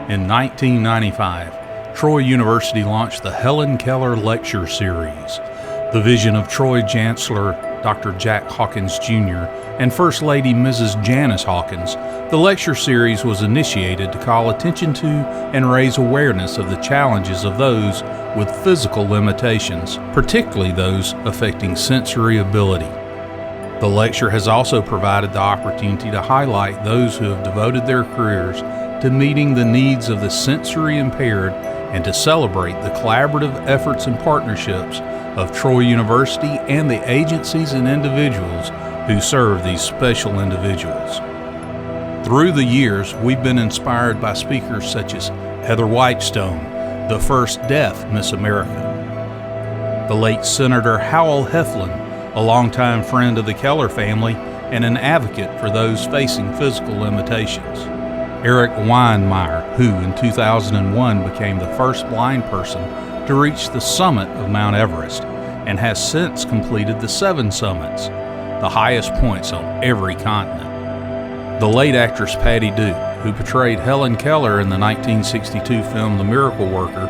In 1995, Troy University launched the Helen Keller Lecture Series. The vision of Troy Chancellor Dr. Jack Hawkins Jr. and First Lady Mrs. Janice Hawkins, the lecture series was initiated to call attention to and raise awareness of the challenges of those with physical limitations, particularly those affecting sensory ability. The lecture has also provided the opportunity to highlight those who have devoted their careers to meeting the needs of the sensory impaired and to celebrate the collaborative efforts and partnerships of Troy University and the agencies and individuals who serve these special individuals. Through the years, we've been inspired by speakers such as Heather Whitestone, the first deaf Miss America, the late Senator Howell Heflin, a longtime friend of the Keller family and an advocate for those facing physical limitations, Eric Weinmeier, who in 2001 became the first blind person to reach the summit of Mount Everest and has since completed the 7 summits, the highest points on every continent. The late actress Patty Duke, who portrayed Helen Keller in the 1962 film The Miracle Worker,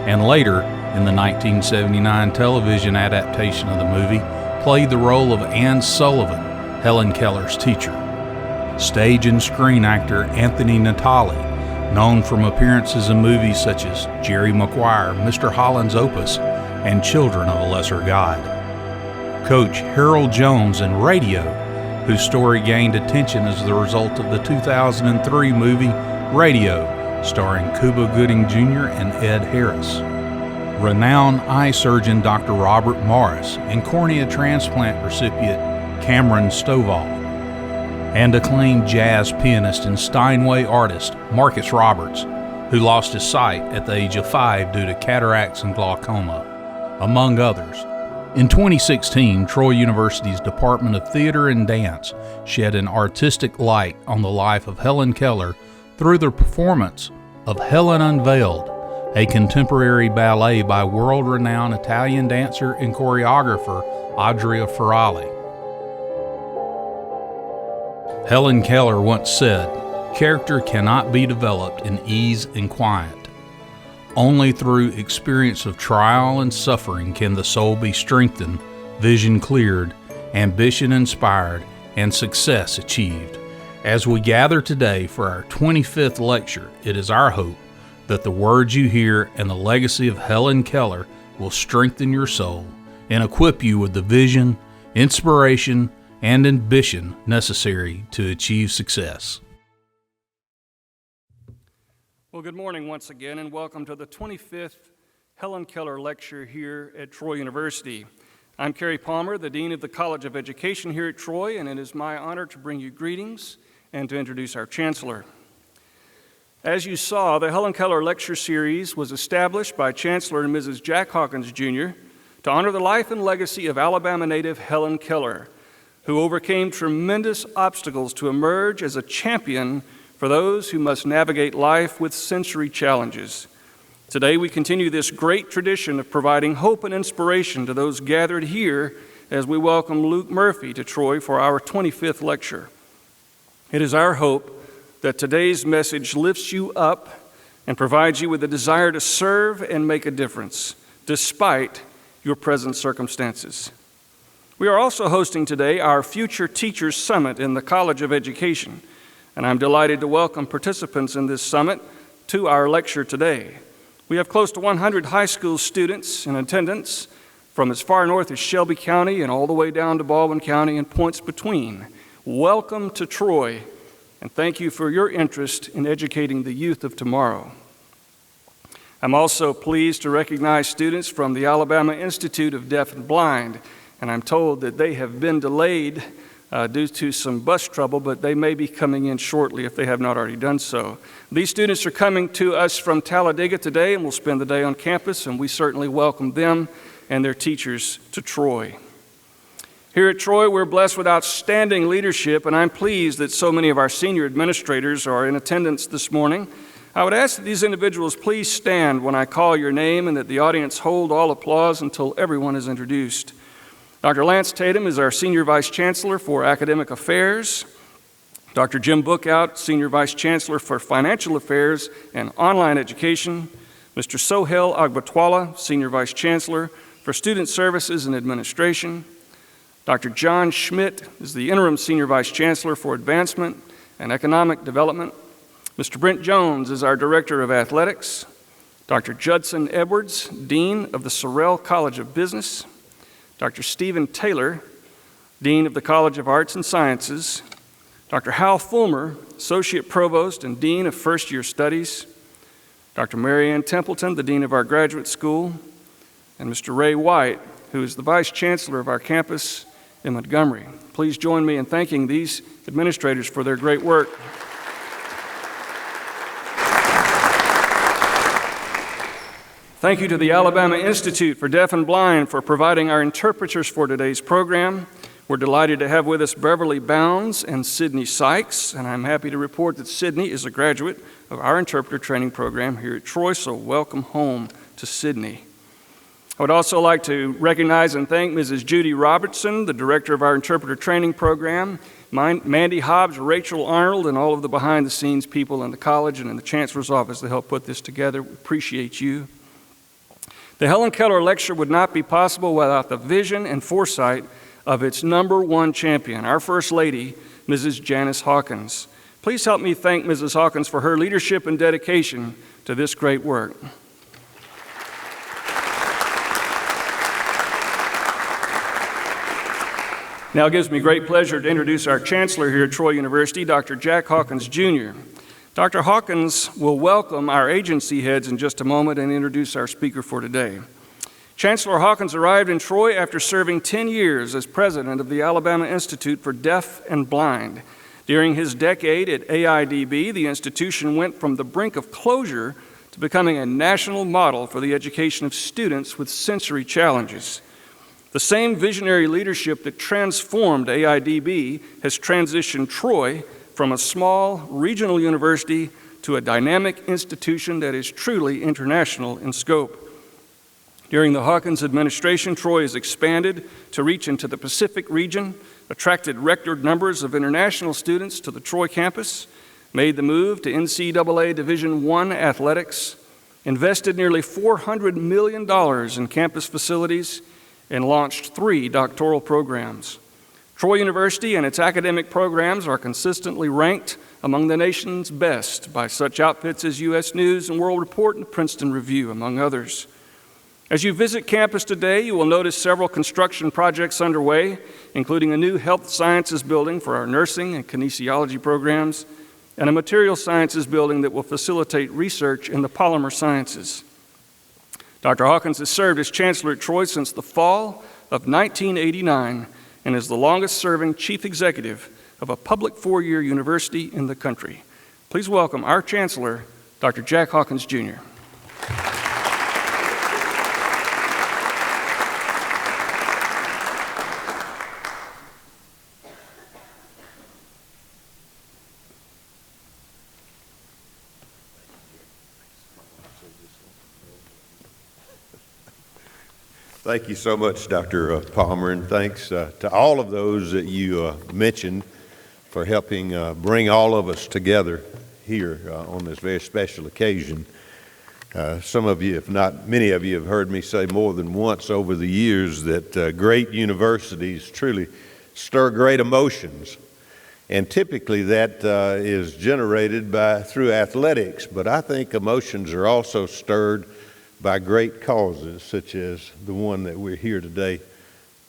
and later in the 1979 television adaptation of the movie, played the role of Anne Sullivan, Helen Keller's teacher. Stage and screen actor Anthony Natali, known from appearances in movies such as Jerry Maguire, Mr. Holland's Opus, and Children of a Lesser God. Coach Harold Jones in Radio, whose story gained attention as the result of the 2003 movie Radio, starring Cuba Gooding Jr. and Ed Harris. Renowned eye surgeon Dr. Robert Morris and cornea transplant recipient Cameron Stovall, and acclaimed jazz pianist and Steinway artist Marcus Roberts, who lost his sight at the age of 5 due to cataracts and glaucoma, among others. In 2016, Troy University's Department of Theater and Dance shed an artistic light on the life of Helen Keller through the performance of Helen Unveiled, a contemporary ballet by world-renowned Italian dancer and choreographer Adria Ferrali. Helen Keller once said, "Character cannot be developed in ease and quiet. Only through experience of trial and suffering can the soul be strengthened, vision cleared, ambition inspired, and success achieved." As we gather today for our 25th lecture, it is our hope that the words you hear and the legacy of Helen Keller will strengthen your soul and equip you with the vision, inspiration, and ambition necessary to achieve success. Well, good morning once again, and welcome to the 25th Helen Keller Lecture here at Troy University. I'm Kerry Palmer, the Dean of the College of Education here at Troy, and it is my honor to bring you greetings and to introduce our Chancellor. As you saw, the Helen Keller Lecture Series was established by Chancellor and Mrs. Jack Hawkins Jr. to honor the life and legacy of Alabama native Helen Keller, who overcame tremendous obstacles to emerge as a champion for those who must navigate life with sensory challenges. Today, we continue this great tradition of providing hope and inspiration to those gathered here as we welcome Luke Murphy to Troy for our 25th lecture. It is our hope that today's message lifts you up and provides you with a desire to serve and make a difference, despite your present circumstances. We are also hosting today our Future Teachers Summit in the College of Education, and I'm delighted to welcome participants in this summit to our lecture today. We have close to 100 high school students in attendance from as far north as Shelby County and all the way down to Baldwin County and points between. Welcome to Troy, and thank you for your interest in educating the youth of tomorrow. I'm also pleased to recognize students from the Alabama Institute of Deaf and Blind, and I'm told that they have been delayed due to some bus trouble, but they may be coming in shortly if they have not already done so. These students are coming to us from Talladega today and will spend the day on campus, and we certainly welcome them and their teachers to Troy. Here at Troy, we're blessed with outstanding leadership, and I'm pleased that so many of our senior administrators are in attendance this morning. I would ask that these individuals please stand when I call your name and that the audience hold all applause until everyone is introduced. Dr. Lance Tatum is our Senior Vice Chancellor for Academic Affairs. Dr. Jim Bookout, Senior Vice Chancellor for Financial Affairs and Online Education, Mr. Sohel Agbatwala, Senior Vice Chancellor for Student Services and Administration, Dr. John Schmidt is the Interim Senior Vice Chancellor for Advancement and Economic Development, Mr. Brent Jones is our Director of Athletics, Dr. Judson Edwards, Dean of the Sorrell College of Business, Dr. Stephen Taylor, Dean of the College of Arts and Sciences, Dr. Hal Fulmer, Associate Provost and Dean of First Year Studies, Dr. Mary Ann Templeton, the Dean of our Graduate School, and Mr. Ray White, who is the Vice Chancellor of our campus in Montgomery. Please join me in thanking these administrators for their great work. Thank you to the Alabama Institute for Deaf and Blind for providing our interpreters for today's program. We're delighted to have with us Beverly Bounds and Sydney Sykes, and I'm happy to report that Sydney is a graduate of our interpreter training program here at Troy, so welcome home to Sydney. I would also like to recognize and thank Mrs. Judy Robertson, the director of our interpreter training program, Mandy Hobbs, Rachel Arnold, and all of the behind-the-scenes people in the college and in the Chancellor's office that helped put this together. We appreciate you. The Helen Keller Lecture would not be possible without the vision and foresight of its #1 champion, our First Lady, Mrs. Janice Hawkins. Please help me thank Mrs. Hawkins for her leadership and dedication to this great work. Now it gives me great pleasure to introduce our Chancellor here at Troy University, Dr. Jack Hawkins, Jr. Dr. Hawkins will welcome our agency heads in just a moment and introduce our speaker for today. Chancellor Hawkins arrived in Troy after serving 10 years as president of the Alabama Institute for Deaf and Blind. During his decade at AIDB, the institution went from the brink of closure to becoming a national model for the education of students with sensory challenges. The same visionary leadership that transformed AIDB has transitioned Troy from a small regional university to a dynamic institution that is truly international in scope. During the Hawkins administration, Troy has expanded to reach into the Pacific region, attracted record numbers of international students to the Troy campus, made the move to NCAA Division I athletics, invested nearly $400 million in campus facilities, and launched 3 doctoral programs. Troy University and its academic programs are consistently ranked among the nation's best by such outfits as U.S. News and World Report and Princeton Review, among others. As you visit campus today, you will notice several construction projects underway, including a new health sciences building for our nursing and kinesiology programs, and a material sciences building that will facilitate research in the polymer sciences. Dr. Hawkins has served as Chancellor at Troy since the fall of 1989 and is the longest-serving chief executive of a public 4-year university in the country. Please welcome our Chancellor, Dr. Jack Hawkins, Jr. Thank you so much, Dr. Palmer, and thanks to all of those that you mentioned for helping bring all of us together here on this very special occasion. Some of you, if not many of you, have heard me say more than once over the years that great universities truly stir great emotions, and typically that is generated through athletics, but I think emotions are also stirred by great causes, such as the one that we're here today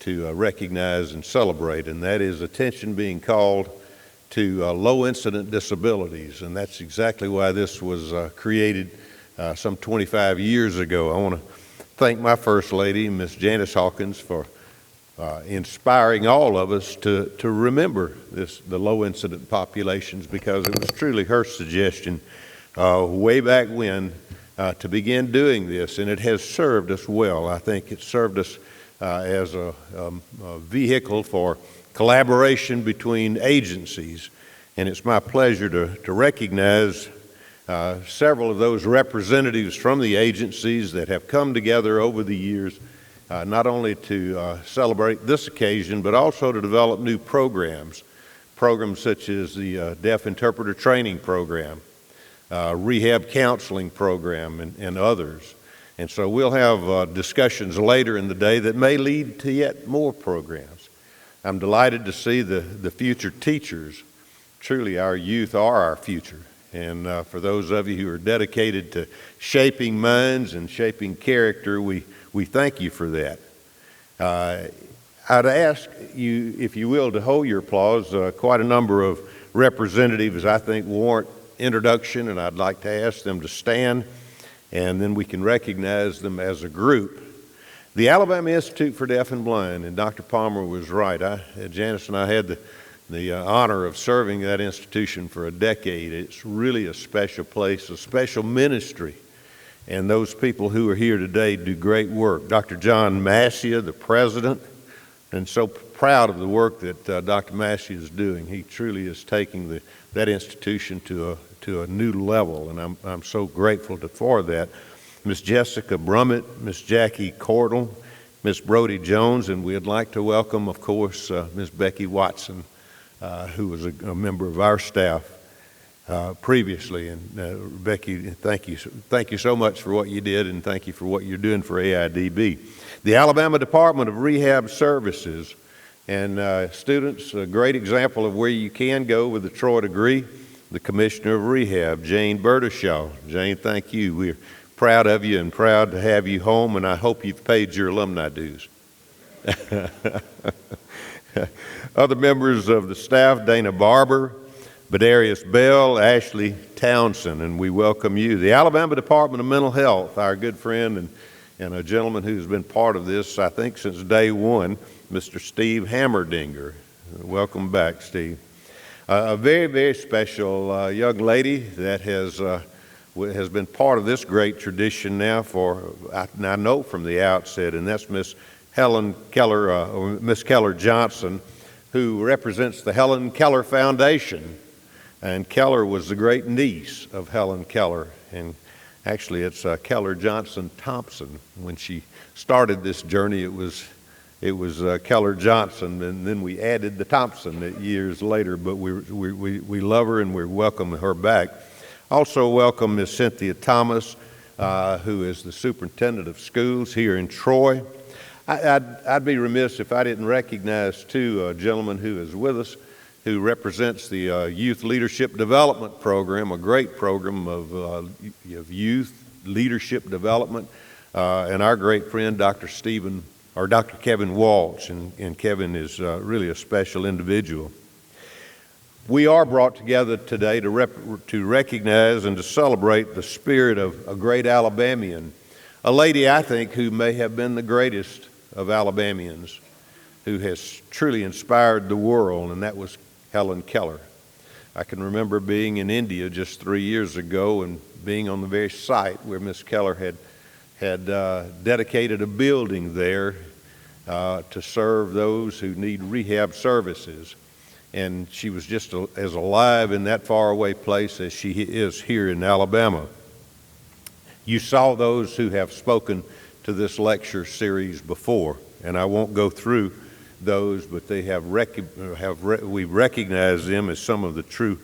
to recognize and celebrate, and that is attention being called to low-incident disabilities, and that's exactly why this was created some 25 years ago. I want to thank my First Lady, Miss Janice Hawkins, for inspiring all of us to remember the low-incident populations, because it was truly her suggestion way back when to begin doing this, and it has served us well. I think it served us as a vehicle for collaboration between agencies, and it's my pleasure to recognize several of those representatives from the agencies that have come together over the years, not only to celebrate this occasion, but also to develop new programs programs such as the Deaf Interpreter Training Program, Rehab Counseling Program, and others. And so we'll have discussions later in the day that may lead to yet more programs. I'm delighted to see the future teachers. Truly, our youth are our future. And for those of you who are dedicated to shaping minds and shaping character, we thank you for that. I'd ask you, if you will, to hold your applause. Quite a number of representatives, I think, warrant introduction, and I'd like to ask them to stand, and then we can recognize them as a group. The Alabama Institute for Deaf and Blind, and Dr. Palmer was right. Janice and I had the honor of serving that institution for a decade. It's really a special place, a special ministry, and those people who are here today do great work. Dr. John Massia, the president, and so proud of the work that Dr. Massia is doing. He truly is taking that institution to a new level, and I'm so grateful for that. Miss Jessica Brummett, Miss Jackie Cordell, Miss Brody Jones, and we'd like to welcome, of course, Miss Becky Watson, who was a member of our staff previously. And Becky, thank you so much for what you did, and thank you for what you're doing for AIDB. The Alabama Department of Rehab Services, and students, a great example of where you can go with a Troy degree. The Commissioner of Rehab, Jane Bertishaw. Jane, thank you. We're proud of you and proud to have you home, and I hope you've paid your alumni dues. Other members of the staff, Dana Barber, Badarius Bell, Ashley Townsend, and we welcome you. The Alabama Department of Mental Health, our good friend and a gentleman who's been part of this, I think, since day one, Mr. Steve Hammerdinger. Welcome back, Steve. A very, very special young lady that has been part of this great tradition now I know from the outset, and that's Miss Helen Keller, or Miss Keller Johnson, who represents the Helen Keller Foundation. And Keller was the great niece of Helen Keller, and actually it's Keller Johnson Thompson. When she started this journey, it was Keller Johnson, and then we added the Thompson years later, but we love her and we welcome her back. Also welcome Miss Cynthia Thomas, who is the superintendent of schools here in Troy. I'd be remiss if I didn't recognize two gentlemen who is with us, who represents the Youth Leadership Development Program, a great program of youth leadership development, and our great friend Dr. Kevin Walsh, and Kevin is really a special individual. We are brought together today to recognize and to celebrate the spirit of a great Alabamian, a lady I think who may have been the greatest of Alabamians, who has truly inspired the world, and that was Helen Keller. I can remember being in India just 3 years ago and being on the very site where Miss Keller had dedicated a building there to serve those who need rehab services. And she was just as alive in that faraway place as she is here in Alabama. You saw those who have spoken to this lecture series before, and I won't go through those, but they we recognize them as some of the true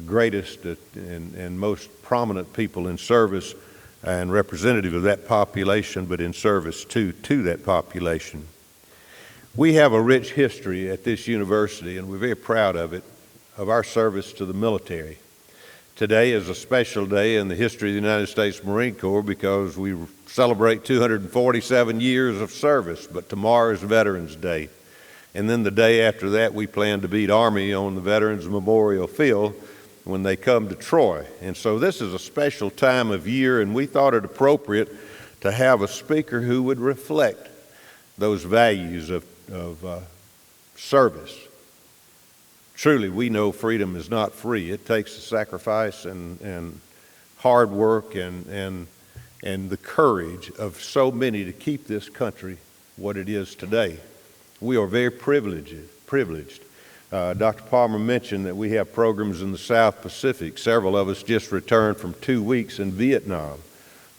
greatest and most prominent people in service and representative of that population, but in service to that population. We have a rich history at this university, and we're very proud of it, of our service to the military. Today is a special day in the history of the United States Marine Corps because we celebrate 247 years of service, but tomorrow is Veterans Day. And then the day after that, we plan to beat Army on the Veterans Memorial Field when they come to Troy. And so this is a special time of year, and we thought it appropriate to have a speaker who would reflect those values of service. Truly, we know freedom is not free. It takes a sacrifice and hard work and the courage of so many to keep this country what it is today. We are very privileged. Dr. Palmer mentioned that we have programs in the South Pacific. Several of us just returned from 2 weeks in Vietnam,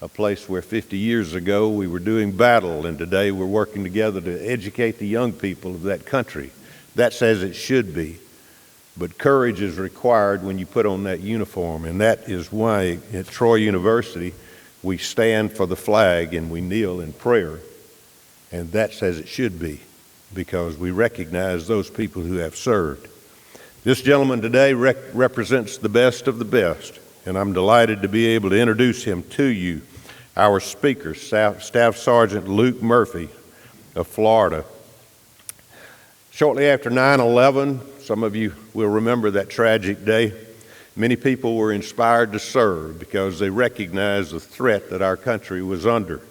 a place where 50 years ago we were doing battle, and today we're working together to educate the young people of that country. That's as it should be. but courage is required when you put on that uniform, and that is why at Troy University we stand for the flag and we kneel in prayer, and that's as it should be, because we recognize those people who have served. This gentleman today represents the best of the best, and I'm delighted to be able to introduce him to you, our speaker, Staff Sergeant Luke Murphy of Florida. Shortly after 9/11, some of you will remember that tragic day, many people were inspired to serve because they recognized the threat that our country was under.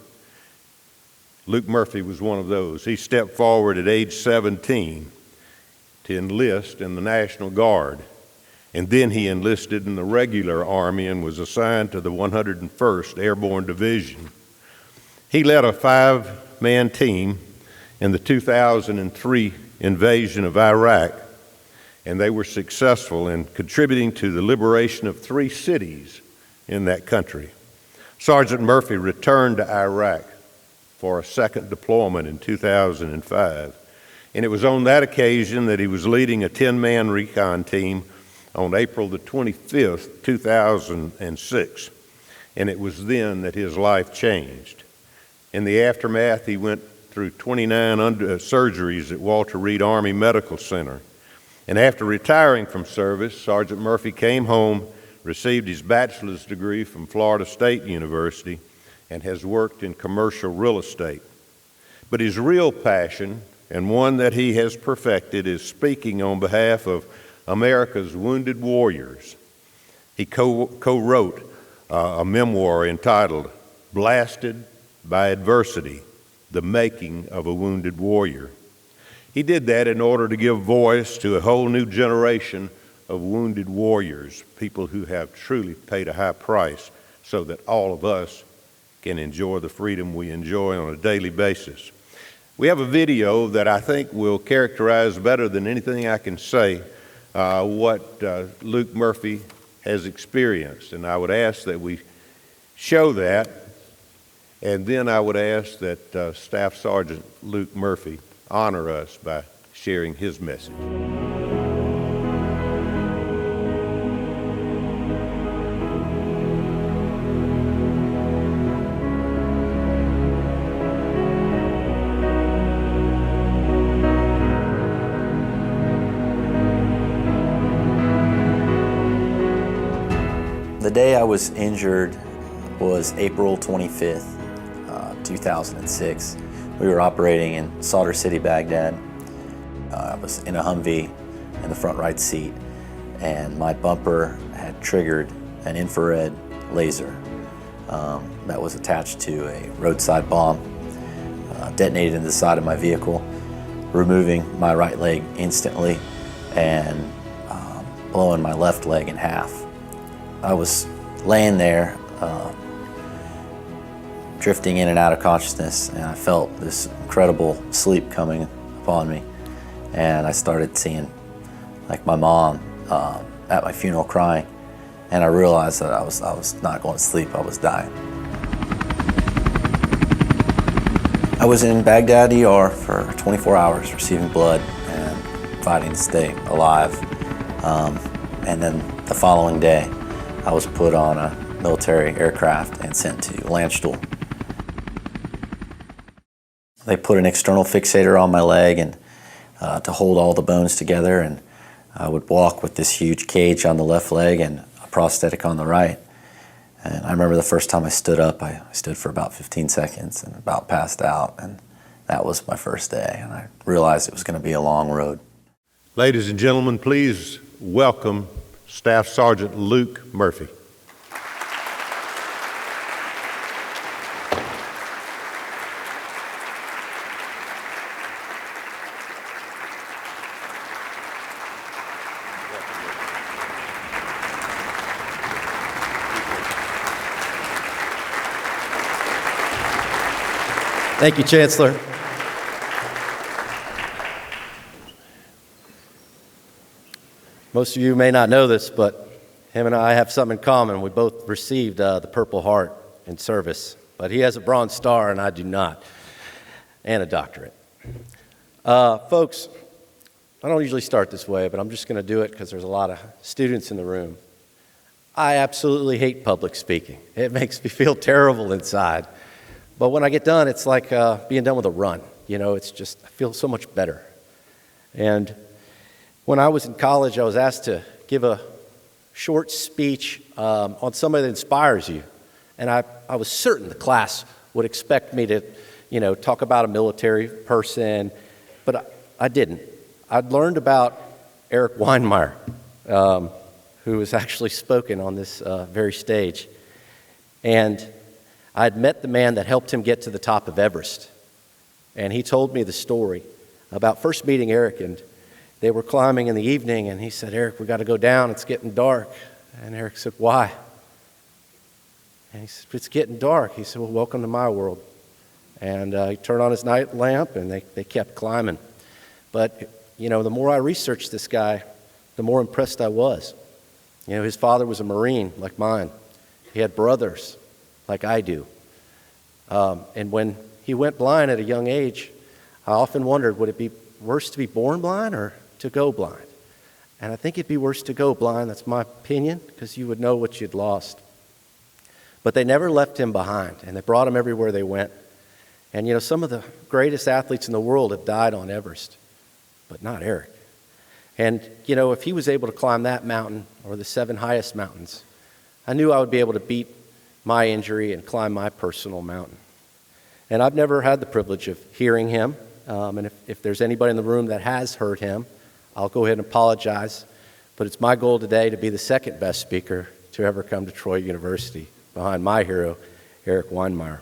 Luke Murphy was one of those. He stepped forward at age 17 to enlist in the National Guard, and then he enlisted in the regular Army and was assigned to the 101st Airborne Division. He led a 5-man team in the 2003 invasion of Iraq, and they were successful in contributing to the liberation of 3 cities in that country. Sergeant Murphy returned to Iraq for a second deployment in 2005, and it was on that occasion that he was leading a 10-man recon team on April the 25th, 2006, and it was then that his life changed. In the aftermath, he went through 29 surgeries at Walter Reed Army Medical Center, and after retiring from service, Sergeant Murphy came home, received his bachelor's degree from Florida State University, and has worked in commercial real estate. But his real passion, and one that he has perfected, is speaking on behalf of America's wounded warriors. He co-wrote a memoir entitled Blasted by Adversity, The Making of a Wounded Warrior. He did that in order to give voice to a whole new generation of wounded warriors, people who have truly paid a high price so that all of us can enjoy the freedom we enjoy on a daily basis. We have a video that I think will characterize better than anything I can say what Luke Murphy has experienced, and I would ask that we show that, and then I would ask that Staff Sergeant Luke Murphy honor us by sharing his message. The day I was injured was April 25th, 2006. We were operating in Solder City, Baghdad. I was in a Humvee in the front right seat, and my bumper had triggered an infrared laser that was attached to a roadside bomb, detonated in the side of my vehicle, removing my right leg instantly and blowing my left leg in half. I was laying there, drifting in and out of consciousness, and I felt this incredible sleep coming upon me. And I started seeing, like, my mom at my funeral crying, and I realized that I was not going to sleep, I was dying. I was in Baghdad ER for 24 hours receiving blood and fighting to stay alive. And then the following day, I was put on a military aircraft and sent to Landstuhl. They put an external fixator on my leg and to hold all the bones together, and I would walk with this huge cage on the left leg and a prosthetic on the right. And I remember the first time I stood up, I stood for about 15 seconds and about passed out, and that was my first day, and I realized it was going to be a long road. Ladies and gentlemen, please welcome Staff Sergeant Luke Murphy. Thank you, Chancellor. Most of you may not know this, but him and I have something in common. We both received the Purple Heart in service, but he has a Bronze Star and I do not, and a doctorate. Folks, I don't usually start this way, but I'm just going to do it because there's a lot of students in the room. I absolutely hate public speaking. It makes me feel terrible inside. But when I get done, it's like being done with a run. It's just, I feel so much better. And when I was in college, I was asked to give a short speech on somebody that inspires you. And I was certain the class would expect me to, talk about a military person, but I didn't. I'd learned about Eric Weinmeier, who was actually spoken on this very stage. And I'd met the man that helped him get to the top of Everest. And he told me the story about first meeting Eric, and they were climbing in the evening, and he said, "Eric, we got to go down. It's getting dark." And Eric said, "Why?" And he said, "It's getting dark." He said, "Well, welcome to my world." And he turned on his night lamp, and they kept climbing. But, the more I researched this guy, the more impressed I was. His father was a Marine like mine. He had brothers like I do. And when he went blind at a young age, I often wondered, would it be worse to be born blind or to go blind? And I think it'd be worse to go blind, that's my opinion, because you would know what you'd lost. But they never left him behind, and they brought him everywhere they went. And some of the greatest athletes in the world have died on Everest, but not Eric. And if he was able to climb that mountain or the 7 highest mountains, I knew I would be able to beat my injury and climb my personal mountain. And I've never had the privilege of hearing him. And if there's anybody in the room that has heard him, I'll go ahead and apologize. But it's my goal today to be the second best speaker to ever come to Troy University, behind my hero, Eric Weinmeier.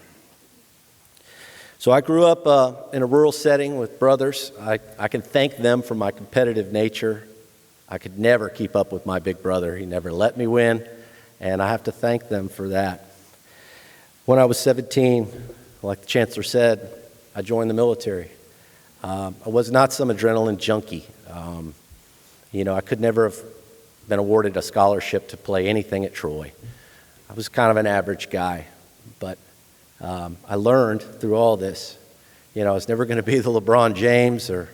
So I grew up in a rural setting with brothers. I can thank them for my competitive nature. I could never keep up with my big brother. He never let me win, and I have to thank them for that. When I was 17, like the chancellor said, I joined the military. I was not some adrenaline junkie. I could never have been awarded a scholarship to play anything at Troy. I was kind of an average guy, but I learned through all this, I was never going to be the LeBron James, or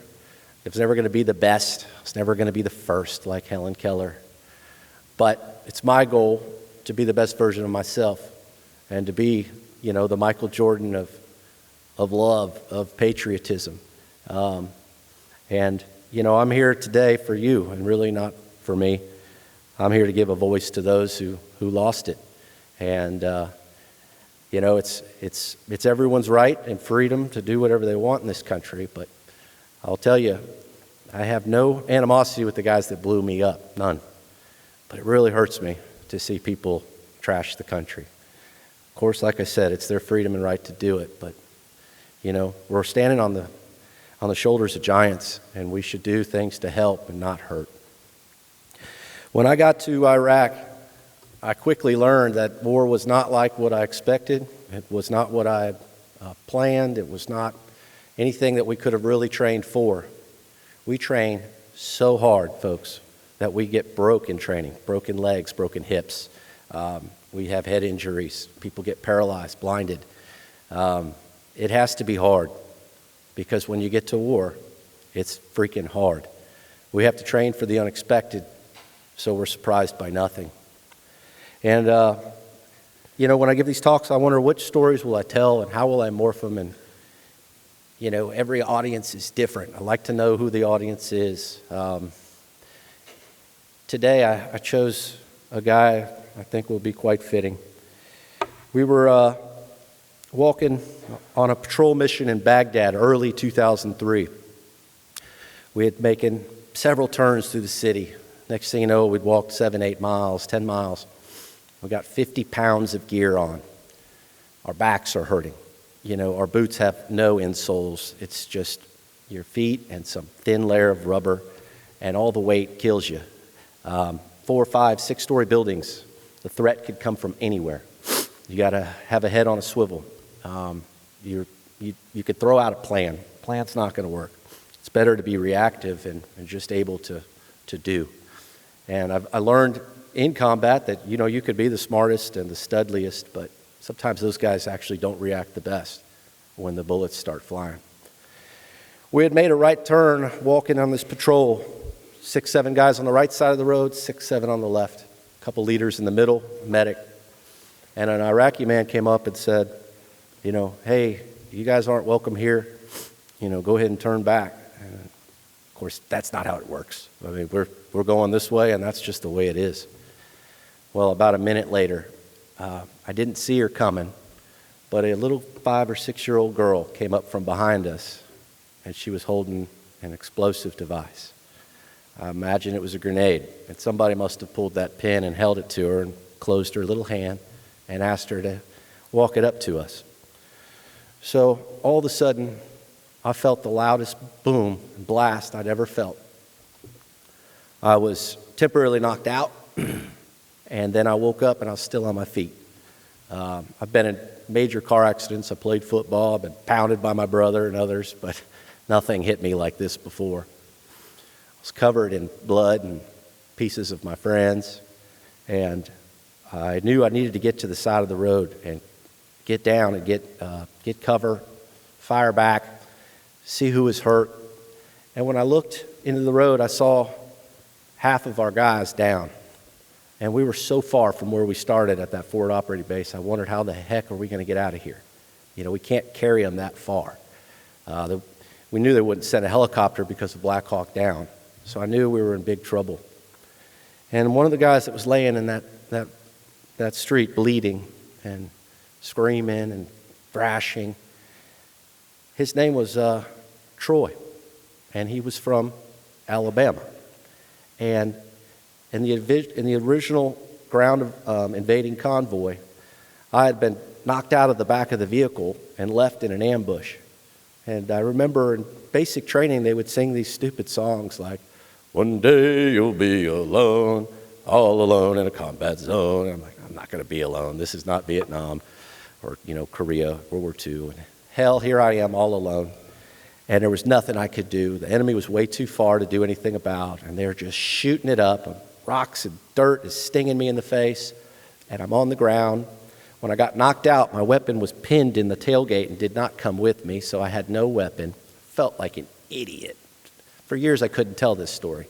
I was never going to be the best. I was never going to be the first like Helen Keller. But it's my goal to be the best version of myself and to be, the Michael Jordan of love, of patriotism. I'm here today for you and really not for me. I'm here to give a voice to those who lost it. And it's everyone's right and freedom to do whatever they want in this country, but I'll tell you, I have no animosity with the guys that blew me up, none. But it really hurts me to see people trash the country. Of course, like I said, it's their freedom and right to do it, but we're standing on the shoulders of giants, and we should do things to help and not hurt. When I got to Iraq, I quickly learned that war was not like what I expected. It was not what I planned. It was not anything that we could have really trained for. We train so hard, folks, that we get broke in training, broken legs, broken hips. We have head injuries. People get paralyzed, blinded. It has to be hard, because when you get to war, it's freaking hard. We have to train for the unexpected, so we're surprised by nothing. And, when I give these talks, I wonder which stories will I tell and how will I morph them. And, every audience is different. I like to know who the audience is. Today, I chose a guy I think will be quite fitting. We were walking on a patrol mission in Baghdad early 2003. We had making several turns through the city. Next thing you know, we'd walked 7, 8 miles, 10 miles. We got 50 pounds of gear on. Our backs are hurting. Our boots have no insoles. It's just your feet and some thin layer of rubber, and all the weight kills you. 4, 5, 6-story buildings. The threat could come from anywhere. You got to have a head on a swivel. You could throw out a plan. Plan's not going to work. It's better to be reactive and just able to do. And I learned in combat that, you could be the smartest and the studliest, but sometimes those guys actually don't react the best when the bullets start flying. We had made a right turn walking on this patrol. 6, 7 guys on the right side of the road, 6, 7 on the left. A couple leaders in the middle, medic. And an Iraqi man came up and said, hey, you guys aren't welcome here. Go ahead and turn back. And of course, that's not how it works. I mean, we're going this way, and that's just the way it is. Well, about a minute later, I didn't see her coming, but a little 5 or 6-year-old girl came up from behind us, and she was holding an explosive device. I imagine it was a grenade, and somebody must have pulled that pin and held it to her and closed her little hand and asked her to walk it up to us. So all of a sudden, I felt the loudest boom and blast I'd ever felt. I was temporarily knocked out, and then I woke up and I was still on my feet. I've been in major car accidents. I played football. I've been pounded by my brother and others, but nothing hit me like this before. I was covered in blood and pieces of my friends, and I knew I needed to get to the side of the road and get down and get cover, fire back, see who was hurt. And when I looked into the road, I saw half of our guys down. And we were so far from where we started at that forward operating base, I wondered how the heck are we going to get out of here? We can't carry them that far. We knew they wouldn't send a helicopter because of Black Hawk Down. So I knew we were in big trouble. And one of the guys that was laying in that street bleeding and screaming and thrashing, his name was Troy, and he was from Alabama. And in the original ground invading convoy, I had been knocked out of the back of the vehicle and left in an ambush. And I remember in basic training, they would sing these stupid songs like, "One day you'll be alone, all alone in a combat zone." And I'm like, I'm not going to be alone. This is not Vietnam or, Korea, World War II. And hell, here I am all alone. And there was nothing I could do. The enemy was way too far to do anything about. And they were just shooting it up. And rocks and dirt is stinging me in the face. And I'm on the ground. When I got knocked out, my weapon was pinned in the tailgate and did not come with me, so I had no weapon. Felt like an idiot. For years, I couldn't tell this story.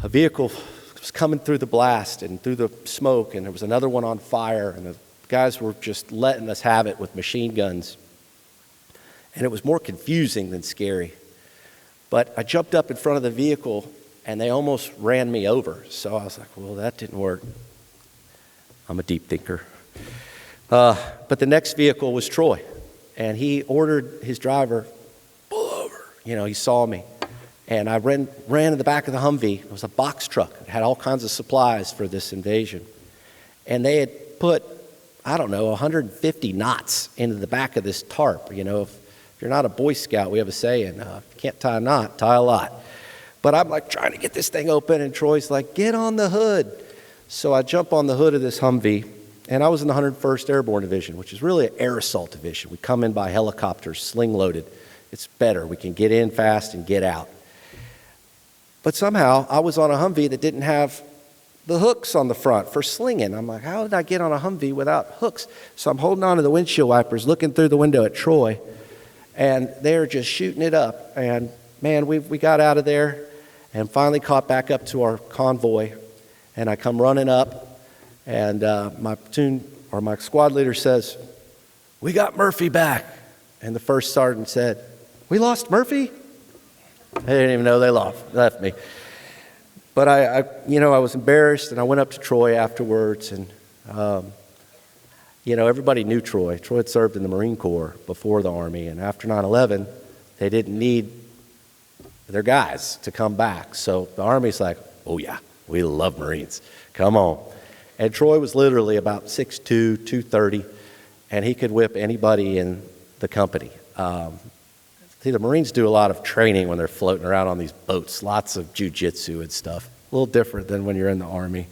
A vehicle was coming through the blast and through the smoke, and there was another one on fire, and the guys were just letting us have it with machine guns. And it was more confusing than scary. But I jumped up in front of the vehicle, and they almost ran me over. So I was like, well, that didn't work. I'm a deep thinker. But the next vehicle was Troy, and he ordered his driver, pull over. He saw me. And I ran in the back of the Humvee. It was a box truck. It had all kinds of supplies for this invasion. And they had put, 150 knots into the back of this tarp. If you're not a Boy Scout, we have a saying, can't tie a knot, tie a lot. But I'm like trying to get this thing open, and Troy's like, get on the hood. So I jump on the hood of this Humvee, and I was in the 101st Airborne Division, which is really an air assault division. We come in by helicopters, sling-loaded. It's better. We can get in fast and get out. But somehow, I was on a Humvee that didn't have the hooks on the front for slinging. I'm like, how did I get on a Humvee without hooks? So I'm holding on to the windshield wipers, looking through the window at Troy, and they're just shooting it up. And, man, we got out of there and finally caught back up to our convoy. And I come running up, and my platoon or my squad leader says, "We got Murphy back." And the first sergeant said, "We lost Murphy?" I didn't even know they left me. But I was embarrassed, and I went up to Troy afterwards, and everybody knew Troy. Troy had served in the Marine Corps before the Army, and after 9/11, they didn't need their guys to come back. So the Army's like, "Oh yeah, we love Marines. Come on." And Troy was literally about 6'2", 230, and he could whip anybody in the company. The Marines do a lot of training when they're floating around on these boats, lots of jiu-jitsu and stuff. A little different than when you're in the Army.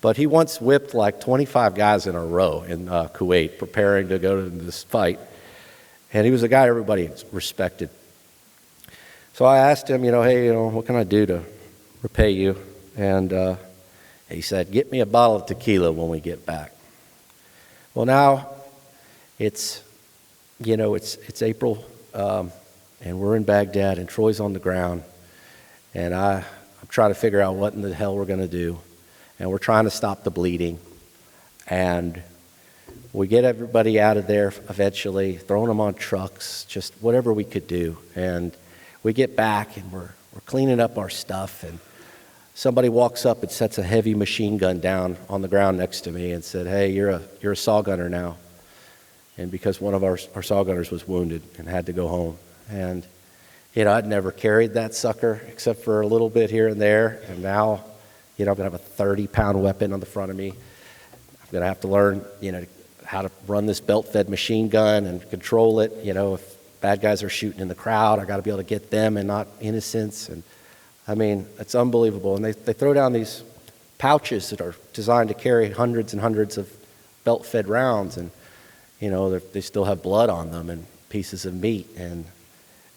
But he once whipped like 25 guys in a row in Kuwait, preparing to go to this fight. And he was a guy everybody respected. So I asked him, hey, what can I do to repay you? And he said, "Get me a bottle of tequila when we get back." Well, now it's April and we're in Baghdad, and Troy's on the ground, and I'm trying to figure out what in the hell we're going to do, and we're trying to stop the bleeding, and we get everybody out of there eventually, throwing them on trucks, just whatever we could do, and we get back, and we're cleaning up our stuff, and somebody walks up and sets a heavy machine gun down on the ground next to me and said, "Hey, you're a saw gunner now." And because one of our saw gunners was wounded and had to go home. And, I'd never carried that sucker except for a little bit here and there. And now, I'm going to have a 30-pound weapon on the front of me. I'm going to have to learn, how to run this belt-fed machine gun and control it. If bad guys are shooting in the crowd, I got to be able to get them and not innocents. And, it's unbelievable. And they throw down these pouches that are designed to carry hundreds and hundreds of belt-fed rounds. And, they still have blood on them and pieces of meat. And,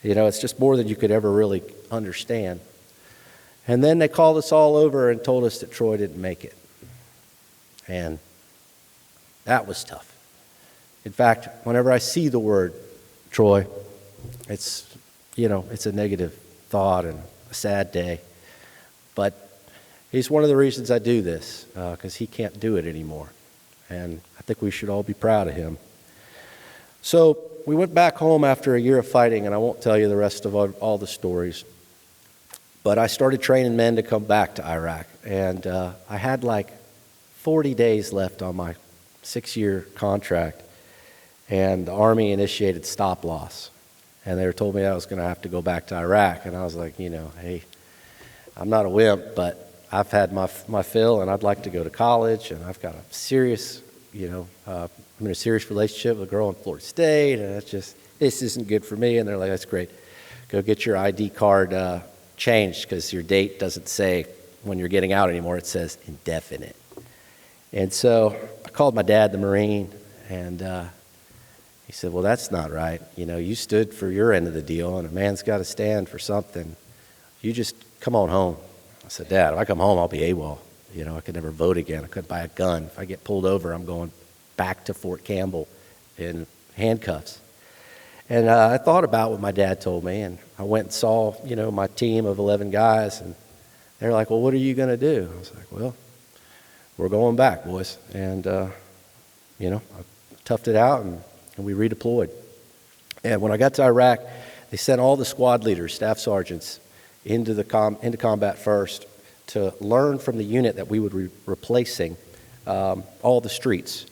it's just more than you could ever really understand. And then they called us all over and told us that Troy didn't make it. And that was tough. In fact, whenever I see the word Troy, it's a negative thought and a sad day. But he's one of the reasons I do this, because he can't do it anymore. And I think we should all be proud of him. So we went back home after a year of fighting, and I won't tell you the rest of all the stories. But I started training men to come back to Iraq. And I had like 40 days left on my 6-year contract. And the Army initiated stop loss. And they told me I was going to have to go back to Iraq. And I was like, hey, I'm not a wimp, but I've had my fill, and I'd like to go to college. And I've got a serious, I'm in a serious relationship with a girl in Florida State. And this isn't good for me. And they're like, that's great. Go get your ID card changed, because your date doesn't say when you're getting out anymore. It says indefinite. And so I called my dad, the Marine, and he said, well, that's not right. You stood for your end of the deal, and a man's got to stand for something. You just come on home. I said, Dad, if I come home, I'll be AWOL. I could never vote again. I couldn't buy a gun. If I get pulled over, I'm going back to Fort Campbell in handcuffs. And I thought about what my dad told me, and I went and saw, my team of 11 guys, and they're like, well, what are you going to do? I was like, well, we're going back, boys. And, I toughed it out, and we redeployed. And when I got to Iraq, they sent all the squad leaders, staff sergeants, into combat first to learn from the unit that we would be replacing all the streets.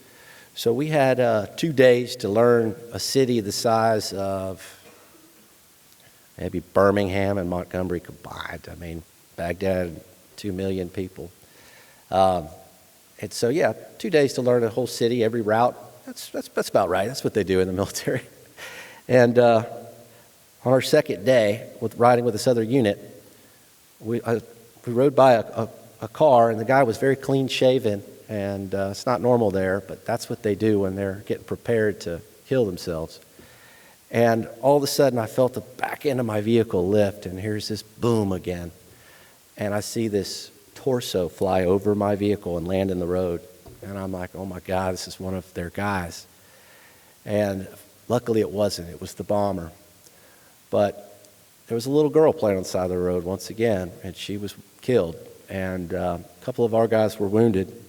So we had 2 days to learn a city the size of maybe Birmingham and Montgomery combined. Baghdad, 2 million people. And so, 2 days to learn a whole city, every route. That's about right. That's what they do in the military. And on our second day, riding with this other unit, we rode by a car, and the guy was very clean shaven. And it's not normal there, but that's what they do when they're getting prepared to kill themselves. And all of a sudden, I felt the back end of my vehicle lift, and here's this boom again. And I see this torso fly over my vehicle and land in the road. And I'm like, oh my God, this is one of their guys. And luckily it wasn't. It was the bomber. But there was a little girl playing on the side of the road once again, and she was killed. And a couple of our guys were wounded.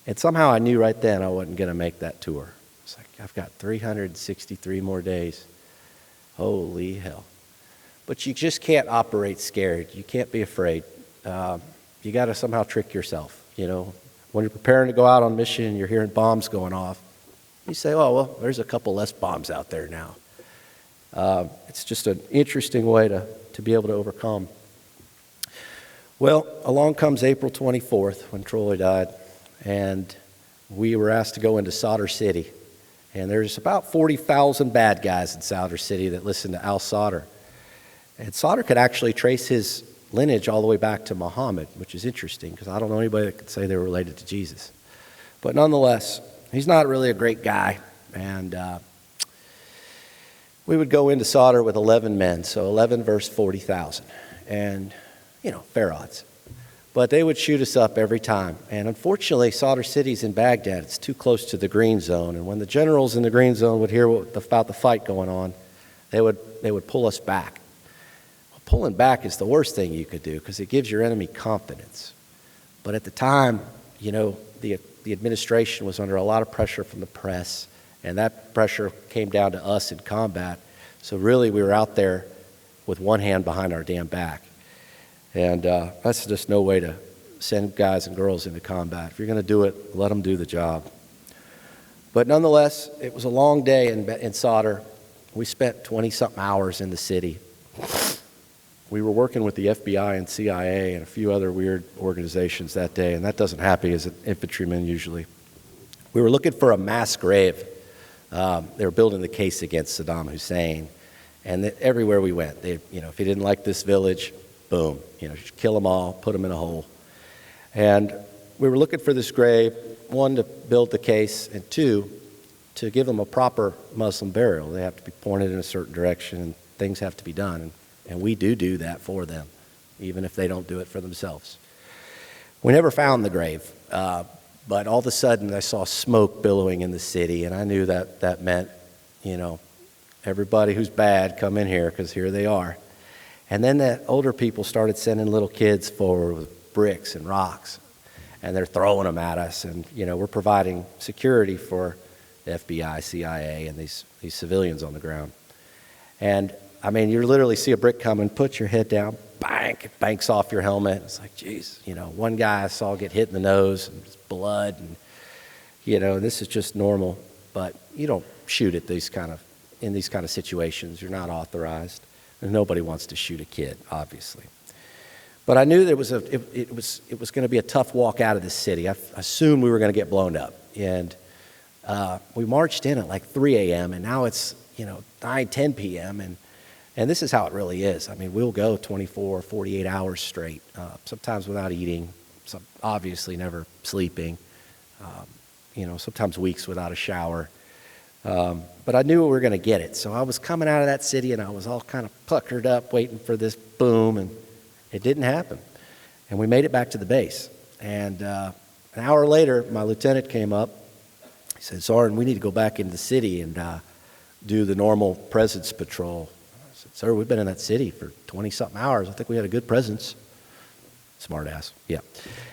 And somehow I knew right then I wasn't going to make that tour. It's like, I've got 363 more days. Holy hell. But you just can't operate scared. You can't be afraid. You got to somehow trick yourself. When you're preparing to go out on mission and you're hearing bombs going off, you say, oh, well, there's a couple less bombs out there now. It's just an interesting way to be able to overcome. Well, along comes April 24th when Troy died. And we were asked to go into Solder City. And there's about 40,000 bad guys in Solder City that listen to Al Solder. And Solder could actually trace his lineage all the way back to Muhammad, which is interesting because I don't know anybody that could say they were related to Jesus. But nonetheless, he's not really a great guy. And we would go into Solder with 11 men, so 11 versus 40,000. And, fair odds. But they would shoot us up every time. And unfortunately, Solder City's in Baghdad. It's too close to the green zone. And when the generals in the green zone would hear about the fight going on, they would pull us back. Well, pulling back is the worst thing you could do because it gives your enemy confidence. But at the time, the administration was under a lot of pressure from the press, and that pressure came down to us in combat. So really, we were out there with one hand behind our damn back. And that's just no way to send guys and girls into combat. If you're going to do it, let them do the job. But nonetheless, it was a long day in solder. We spent 20-something hours in the city. We were working with the FBI and CIA and a few other weird organizations that day, and that doesn't happen as an infantryman usually. We were looking for a mass grave. They were building the case against Saddam Hussein, and everywhere we went, if he didn't like this village, boom, kill them all, put them in a hole. And we were looking for this grave, one, to build the case, and two, to give them a proper Muslim burial. They have to be pointed in a certain direction, and things have to be done. And we do that for them, even if they don't do it for themselves. We never found the grave, but all of a sudden I saw smoke billowing in the city, and I knew that meant, everybody who's bad, come in here, because here they are. And then the older people started sending little kids forward with bricks and rocks, and they're throwing them at us, and we're providing security for the FBI, CIA, and these civilians on the ground. And you literally see a brick coming, put your head down, bang, it banks off your helmet. It's like, geez, one guy I saw get hit in the nose, and it's blood, and this is just normal. But you don't shoot at in these kind of situations. You're not authorized, and nobody wants to shoot a kid, obviously. But I knew that it was going to be a tough walk out of the city. I assumed we were going to get blown up, and we marched in at like 3 a.m. and now it's 9, 10 p.m. And this is how it really is. We'll go 24, 48 hours straight, sometimes without eating, obviously never sleeping, sometimes weeks without a shower. But I knew we were going to get it. So I was coming out of that city, and I was all kind of puckered up, waiting for this boom, and it didn't happen. And we made it back to the base. And an hour later, my lieutenant came up. He said, "Sergeant, we need to go back into the city and do the normal presence patrol." I said, "Sir, we've been in that city for 20-something hours. I think we had a good presence." Smart ass, yeah.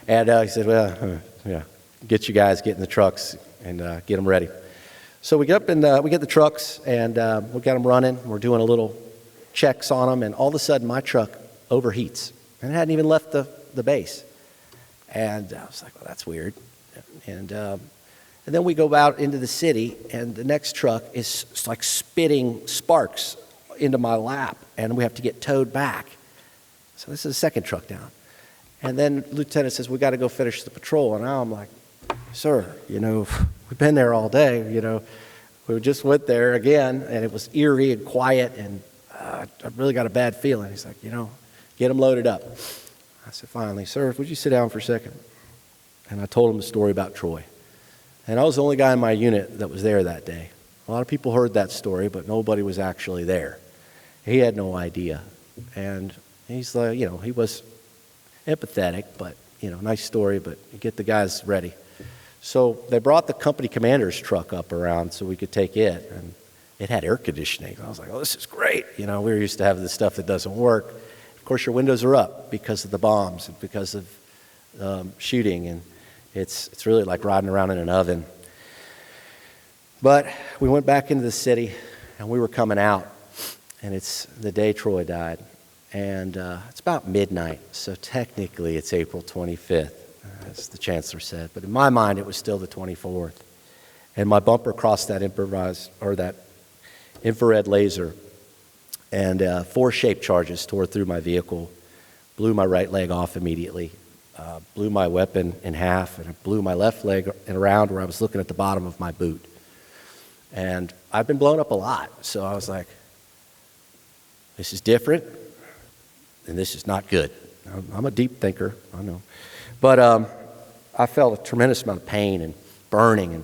And he said, "Well, yeah, get you guys, get in the trucks, and get them ready." So we get up and we get the trucks, and we got them running. We're doing a little checks on them, and all of a sudden my truck overheats, and it hadn't even left the base. And I was like, "Well, that's weird." And then we go out into the city, and the next truck is like spitting sparks into my lap, and we have to get towed back. So this is the second truck down. And then Lieutenant says, "We got to go finish the patrol." And now I'm like, "Sir, we've been there all day. We just went there again, and it was eerie and quiet, and I really got a bad feeling." He's like, "Get them loaded up." I said, "Finally, sir, would you sit down for a second?" And I told him the story about Troy. And I was the only guy in my unit that was there that day. A lot of people heard that story, but nobody was actually there. He had no idea. And he's like, he was empathetic, but, nice story, but get the guys ready. So they brought the company commander's truck up around so we could take it. And it had air conditioning. I was like, "Oh, this is great." We're used to having this stuff that doesn't work. Of course, your windows are up because of the bombs and because of shooting, and it's really like riding around in an oven. But we went back into the city, and we were coming out, and it's the day Troy died. And it's about midnight, so technically it's April 25th, as the chancellor said. But in my mind, it was still the 24th. And my bumper crossed that that infrared laser, and 4 shape charges tore through my vehicle, blew my right leg off immediately, blew my weapon in half, and it blew my left leg around where I was looking at the bottom of my boot. And I've been blown up a lot, so I was like, this is different, and this is not good. I'm a deep thinker, I know. But I felt a tremendous amount of pain and burning,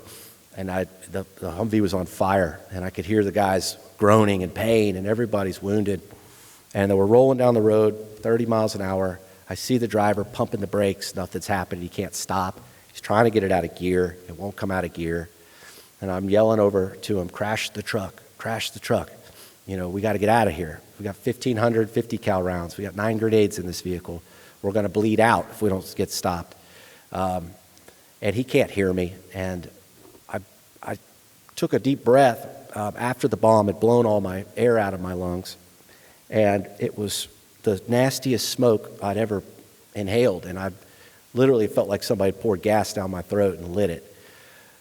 and the Humvee was on fire, and I could hear the guys groaning in pain, and everybody's wounded. And they were rolling down the road 30 miles an hour. I see the driver pumping the brakes. Nothing's happening. He can't stop. He's trying to get it out of gear. It won't come out of gear. And I'm yelling over to him, "Crash the truck, crash the truck." we got to get out of here. We got 1,500 50 cal rounds. We got 9 grenades in this vehicle. We're going to bleed out if we don't get stopped. And he can't hear me. And I took a deep breath after the bomb had blown all my air out of my lungs. And it was the nastiest smoke I'd ever inhaled. And I literally felt like somebody poured gas down my throat and lit it.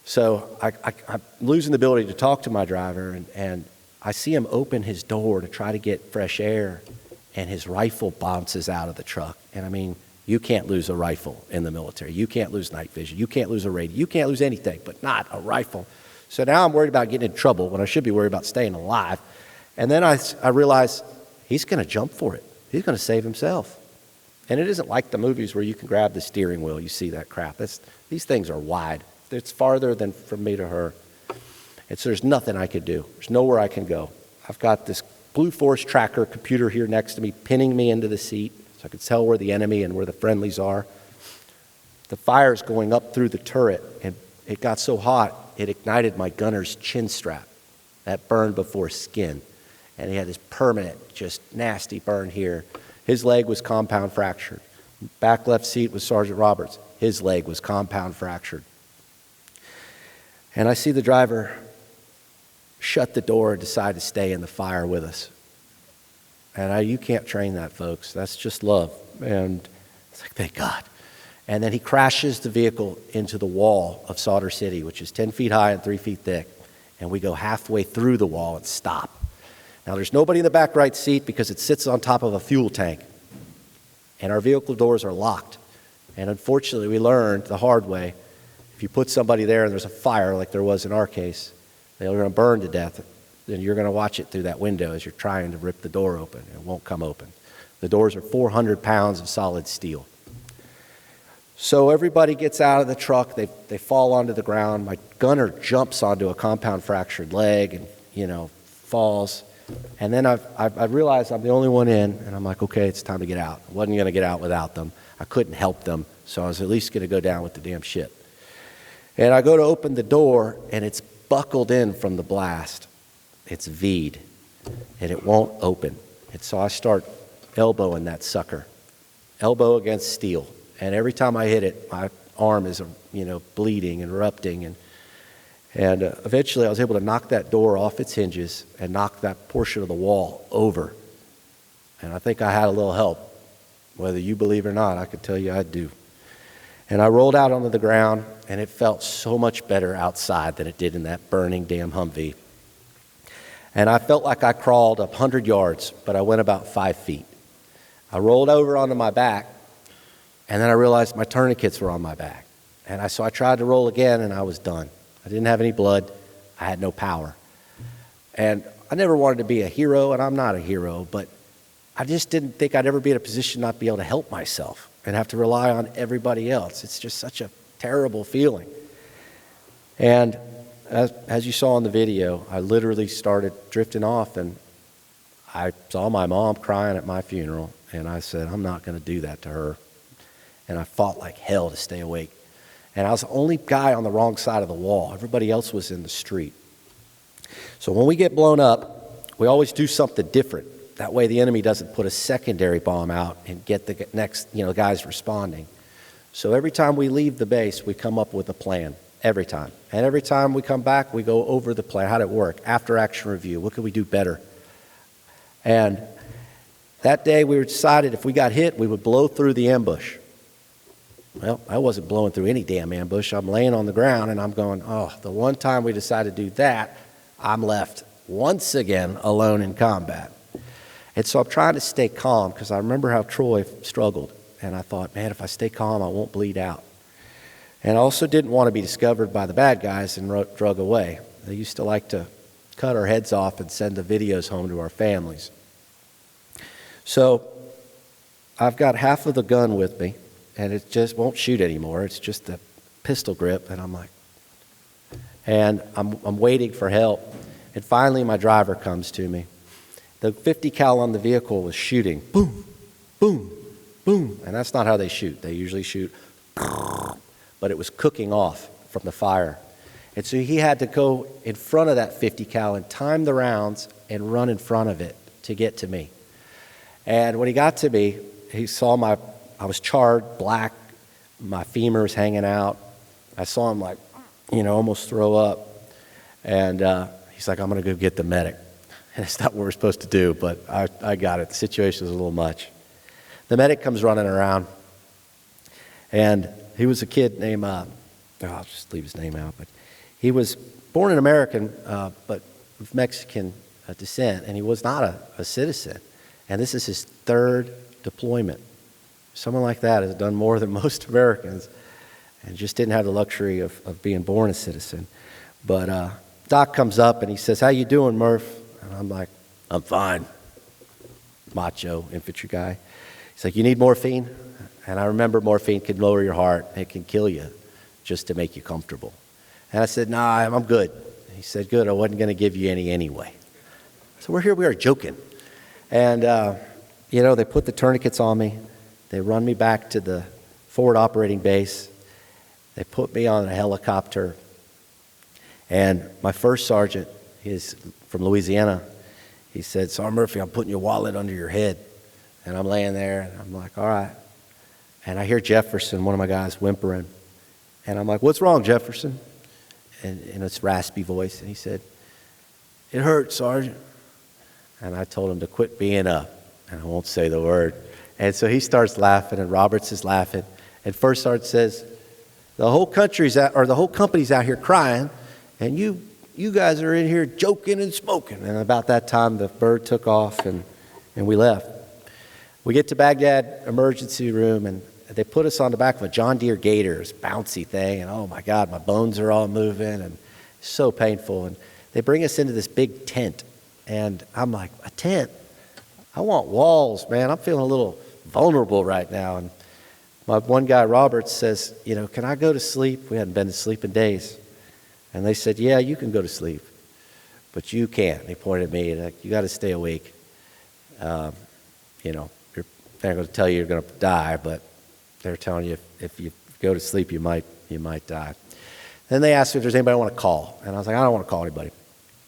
So I'm losing the ability to talk to my driver, and I see him open his door to try to get fresh air, and his rifle bounces out of the truck. And I mean, you can't lose a rifle in the military. You can't lose night vision. You can't lose a radio. You can't lose anything, but not a rifle. So now I'm worried about getting in trouble when I should be worried about staying alive. And then I realize he's going to jump for it. He's going to save himself. And it isn't like the movies where you can grab the steering wheel. You see that crap. These things are wide. It's farther than from me to her. And so there's nothing I could do. There's nowhere I can go. I've got this Blue Force tracker computer here next to me, pinning me into the seat so I can tell where the enemy and where the friendlies are. The fire's going up through the turret, and it got so hot, it ignited my gunner's chin strap. That burned before skin. And he had this permanent, just nasty burn here. His leg was compound fractured. Back left seat was Sergeant Roberts. His leg was compound fractured. And I see the driver shut the door and decide to stay in the fire with us. And you can't train that, folks. That's just love. And it's like, thank God. And then he crashes the vehicle into the wall of Solder City, which is 10 feet high and 3 feet thick. And we go halfway through the wall and stop. Now, there's nobody in the back right seat because it sits on top of a fuel tank. And our vehicle doors are locked. And unfortunately, we learned the hard way, if you put somebody there and there's a fire, like there was in our case, they're going to burn to death. Then you're going to watch it through that window as you're trying to rip the door open. It won't come open. The doors are 400 pounds of solid steel. So everybody gets out of the truck. They fall onto the ground. My gunner jumps onto a compound fractured leg and, falls. And then I realized I'm the only one in, and I'm like, okay, it's time to get out. I wasn't going to get out without them. I couldn't help them, so I was at least going to go down with the damn ship. And I go to open the door, and it's buckled in from the blast. It's V'd, and it won't open. And so I start elbowing that sucker, elbow against steel. And every time I hit it, my arm is, bleeding and erupting. And eventually I was able to knock that door off its hinges and knock that portion of the wall over. And I think I had a little help. Whether you believe or not, I can tell you I do. And I rolled out onto the ground, and it felt so much better outside than it did in that burning damn Humvee. And I felt like I crawled 100 yards, but I went about 5 feet. I rolled over onto my back, and then I realized my tourniquets were on my back. And so I tried to roll again, and I was done. I didn't have any blood. I had no power. And I never wanted to be a hero, and I'm not a hero, but I just didn't think I'd ever be in a position not to be able to help myself and have to rely on everybody else. It's just such a terrible feeling. And as you saw in the video, I literally started drifting off, and I saw my mom crying at my funeral, and I said, I'm not going to do that to her. And I fought like hell to stay awake. And I was the only guy on the wrong side of the wall. Everybody else was in the street. So when we get blown up, we always do something different. That way the enemy doesn't put a secondary bomb out and get the next, guys responding. So every time we leave the base, we come up with a plan. Every time. And every time we come back, we go over the plan. How did it work? After action review. What could we do better? And that day we decided if we got hit, we would blow through the ambush. Well, I wasn't blowing through any damn ambush. I'm laying on the ground and I'm going, the one time we decided to do that, I'm left once again alone in combat. And so I'm trying to stay calm because I remember how Troy struggled. And I thought, man, if I stay calm, I won't bleed out. And I also didn't want to be discovered by the bad guys and drug away. They used to like to cut our heads off and send the videos home to our families. So I've got half of the gun with me, and it just won't shoot anymore. It's just a pistol grip, and I'm like, and I'm waiting for help. And finally, my driver comes to me. The 50 cal on the vehicle was shooting, boom, boom, boom. And that's not how they shoot. They usually shoot, but it was cooking off from the fire. And so he had to go in front of that 50 cal and time the rounds and run in front of it to get to me. And when he got to me, he saw I was charred, black, my femurs hanging out. I saw him like, almost throw up. And he's like, I'm going to go get the medic. And it's not what we're supposed to do, but I got it. The situation was a little much. The medic comes running around, and he was a kid named, I'll just leave his name out, but he was born an American, but of Mexican descent, and he was not a citizen. And this is his third deployment. Someone like that has done more than most Americans and just didn't have the luxury of being born a citizen. But Doc comes up and he says, "How you doing, Murph?" And I'm like, "I'm fine." Macho infantry guy. He's like, "You need morphine?" And I remember morphine can lower your heart. It can kill you just to make you comfortable. And I said, "Nah, I'm good." He said, "Good, I wasn't going to give you any anyway." So we are joking. And, they put the tourniquets on me. They run me back to the forward operating base. They put me on a helicopter. And my first sergeant, he's from Louisiana, he said, "Sergeant Murphy, I'm putting your wallet under your head." And I'm laying there, and I'm like, "All right." And I hear Jefferson, one of my guys, whimpering. And I'm like, "What's wrong, Jefferson?" And in a raspy voice. And he said, "It hurts, Sergeant." And I told him to quit being up, and I won't say the word. And so he starts laughing, and Roberts is laughing. And First Sergeant says, the whole company's out here crying, and you guys are in here joking and smoking. And about that time, the bird took off, and we left. We get to Baghdad emergency room, and they put us on the back of a John Deere Gator, this bouncy thing, and oh my God, my bones are all moving, and so painful. And they bring us into this big tent, and I'm like, a tent? I want walls, man. I'm feeling a little vulnerable right now. And my one guy, Roberts, says, "Can I go to sleep?" We hadn't been to sleep in days. And they said, "Yeah, you can go to sleep, but you can't." And he pointed at me, like, "You got to stay awake. They're not going to tell you you're going to die, but they're telling you if you go to sleep, you might die." Then they asked me if there's anybody I want to call. And I was like, "I don't want to call anybody."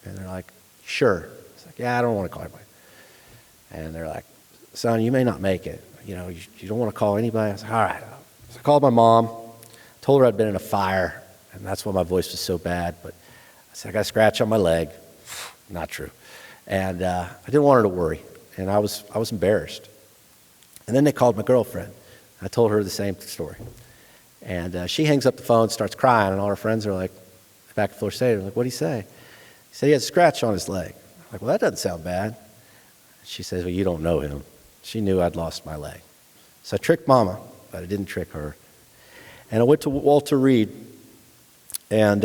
And they're like, "Sure." I was like, "Yeah, I don't want to call anybody." And they're like, "Son, you may not make it. You don't want to call anybody?" I was like, "All right." So I called my mom, told her I'd been in a fire, and that's why my voice was so bad. But I said, "I got a scratch on my leg." Not true. And I didn't want her to worry, and I was embarrassed. And then they called my girlfriend. I told her the same story. And she hangs up the phone, starts crying, and all her friends are like, back at Florida State, they're like, "What'd he say?" He said he had a scratch on his leg. I'm like, "Well, that doesn't sound bad." She says, "Well, you don't know him." She knew I'd lost my leg. So I tricked Mama, but I didn't trick her. And I went to Walter Reed. And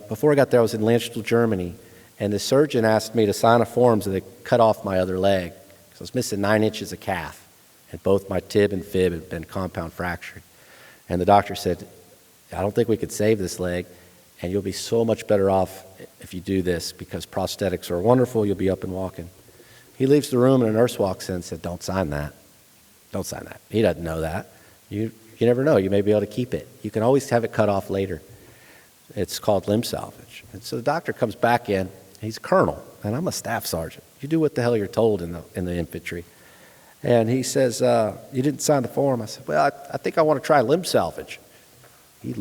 before I got there, I was in Landstuhl, Germany. And the surgeon asked me to sign a form so they cut off my other leg, because I was missing 9 inches of calf. And both my tib and fib had been compound fractured. And the doctor said, "I don't think we could save this leg, and you'll be so much better off if you do this, because prosthetics are wonderful, you'll be up and walking." He leaves the room, and a nurse walks in and said, "Don't sign that. Don't sign that." He doesn't know that. You never know. You may be able to keep it. You can always have it cut off later. It's called limb salvage. And so the doctor comes back in. He's a colonel, and I'm a staff sergeant. You do what the hell you're told in the infantry. And he says, "You didn't sign the form." I said, "Well, I think I want to try limb salvage." He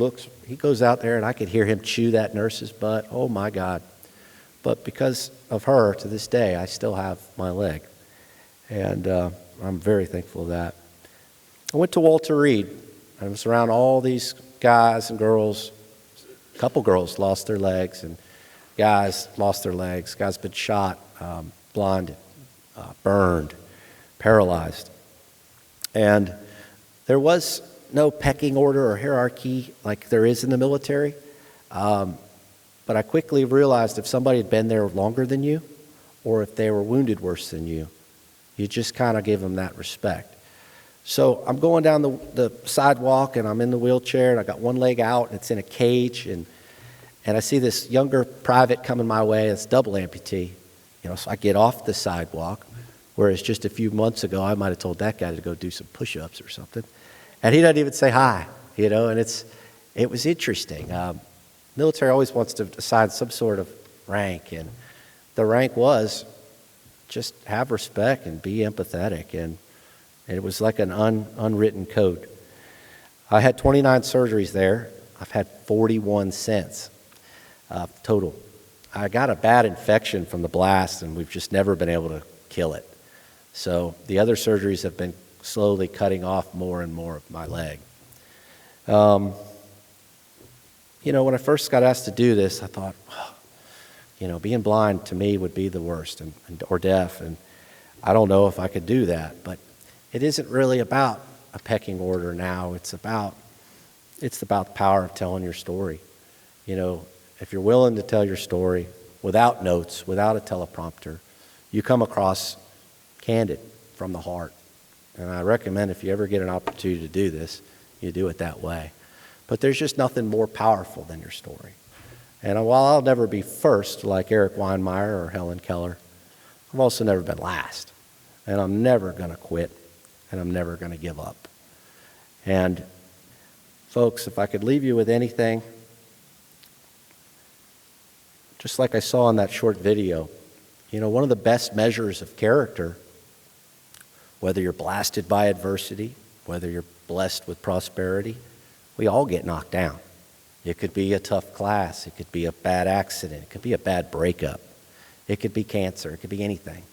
goes out there, and I could hear him chew that nurse's butt. Oh, my God. But because of her, to this day, I still have my leg. And I'm very thankful of that. I went to Walter Reed. I was around all these guys and girls. A couple girls lost their legs, and guys lost their legs. Guys been shot, blinded, burned, paralyzed. And there was no pecking order or hierarchy like there is in the military. But I quickly realized if somebody had been there longer than you, or if they were wounded worse than you just kind of give them that respect. So I'm going down the sidewalk, and I'm in the wheelchair, and I got one leg out, and it's in a cage, and I see this younger private coming my way. It's double amputee. So I get off the sidewalk, whereas just a few months ago, I might have told that guy to go do some push-ups or something. And he doesn't even say hi, and it was interesting. Military always wants to assign some sort of rank, and the rank was just have respect and be empathetic, and it was like an unwritten code. I had 29 surgeries there. I've had 41 since total. I got a bad infection from the blast, and we've just never been able to kill it. So the other surgeries have been slowly cutting off more and more of my leg. When I first got asked to do this, I thought, being blind to me would be the worst, or deaf, and I don't know if I could do that. But it isn't really about a pecking order now. It's about the power of telling your story. If you're willing to tell your story without notes, without a teleprompter, you come across candid from the heart. And I recommend if you ever get an opportunity to do this, you do it that way. But there's just nothing more powerful than your story. And while I'll never be first like Eric Weinmeier or Helen Keller, I've also never been last. And I'm never going to quit, and I'm never going to give up. And folks, if I could leave you with anything, just like I saw in that short video, one of the best measures of character, whether you're blasted by adversity, whether you're blessed with prosperity, we all get knocked down. It could be a tough class. It could be a bad accident. It could be a bad breakup. It could be cancer. It could be anything.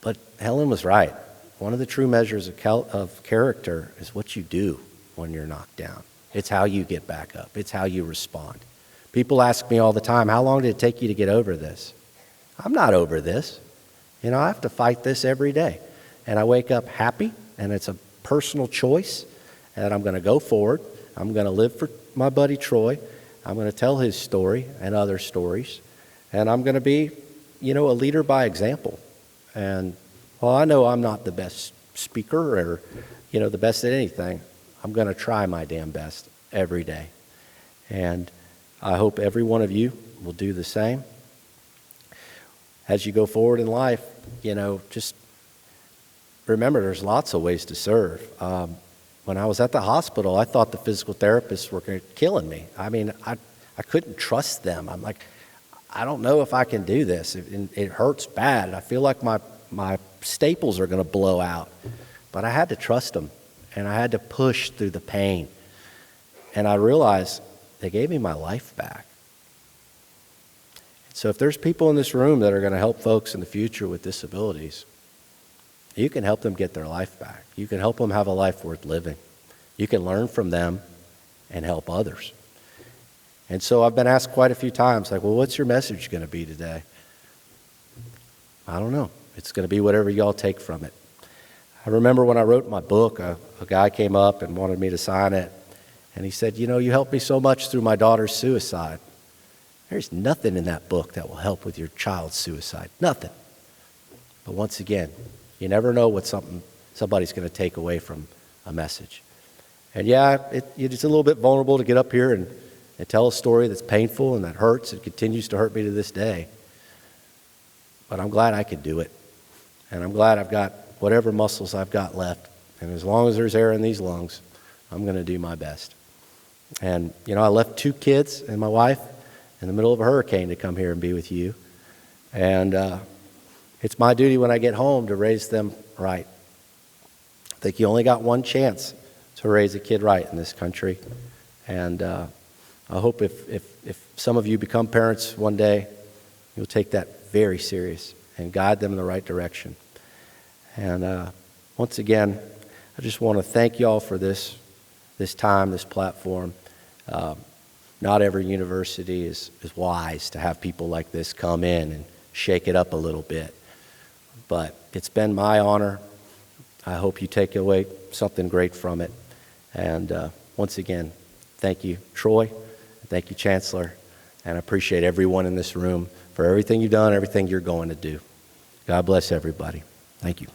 But Helen was right. One of the true measures of character is what you do when you're knocked down. It's how you get back up. It's how you respond. People ask me all the time, how long did it take you to get over this? I'm not over this. I have to fight this every day. And I wake up happy, and it's a personal choice, and I'm going to go forward. I'm going to live for my buddy Troy. I'm going to tell his story and other stories, and I'm going to be, a leader by example. And while I know I'm not the best speaker or, the best at anything, I'm going to try my damn best every day. And I hope every one of you will do the same. As you go forward in life, just remember there's lots of ways to serve. When I was at the hospital, I thought the physical therapists were killing me. I couldn't trust them. I'm like, I don't know if I can do this. It hurts bad. I feel like my staples are going to blow out. But I had to trust them, and I had to push through the pain. And I realized they gave me my life back. So if there's people in this room that are going to help folks in the future with disabilities, you can help them get their life back. You can help them have a life worth living. You can learn from them and help others. And so I've been asked quite a few times, like, well, what's your message going to be today? I don't know. It's going to be whatever y'all take from it. I remember when I wrote my book, a guy came up and wanted me to sign it. And he said, you helped me so much through my daughter's suicide. There's nothing in that book that will help with your child's suicide. Nothing. But once again, you never know what somebody's going to take away from a message. And yeah, it's a little bit vulnerable to get up here and tell a story that's painful and that hurts. It continues to hurt me to this day. But I'm glad I could do it. And I'm glad I've got whatever muscles I've got left. And as long as there's air in these lungs, I'm going to do my best. And, I left 2 kids and my wife in the middle of a hurricane to come here and be with you. And it's my duty when I get home to raise them right. I think you only got one chance to raise a kid right in this country. And I hope if some of you become parents one day, you'll take that very serious and guide them in the right direction. And once again, I just want to thank y'all for this time, this platform. Not every university is wise to have people like this come in and shake it up a little bit. But it's been my honor. I hope you take away something great from it. And once again, thank you, Troy. Thank you, Chancellor. And I appreciate everyone in this room for everything you've done, everything you're going to do. God bless everybody. Thank you.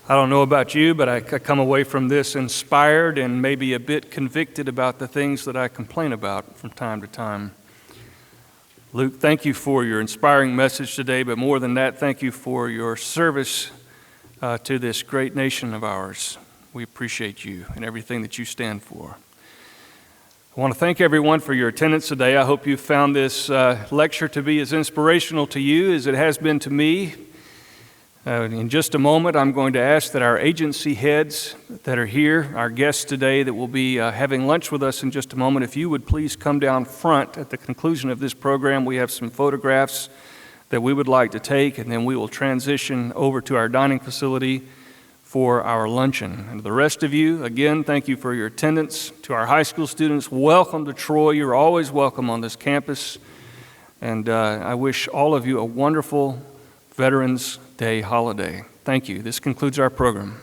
I don't know about you, but I come away from this inspired and maybe a bit convicted about the things that I complain about from time to time. Luke, thank you for your inspiring message today, but more than that, thank you for your service to this great nation of ours. We appreciate you and everything that you stand for. I want to thank everyone for your attendance today. I hope you found this lecture to be as inspirational to you as it has been to me. In just a moment, I'm going to ask that our agency heads that are here, our guests today that will be having lunch with us in just a moment, if you would please come down front at the conclusion of this program. We have some photographs that we would like to take, and then we will transition over to our dining facility for our luncheon. And to the rest of you, again, thank you for your attendance. To our high school students, welcome to Troy. You're always welcome on this campus. And I wish all of you a wonderful Veterans Day holiday. Thank you. This concludes our program.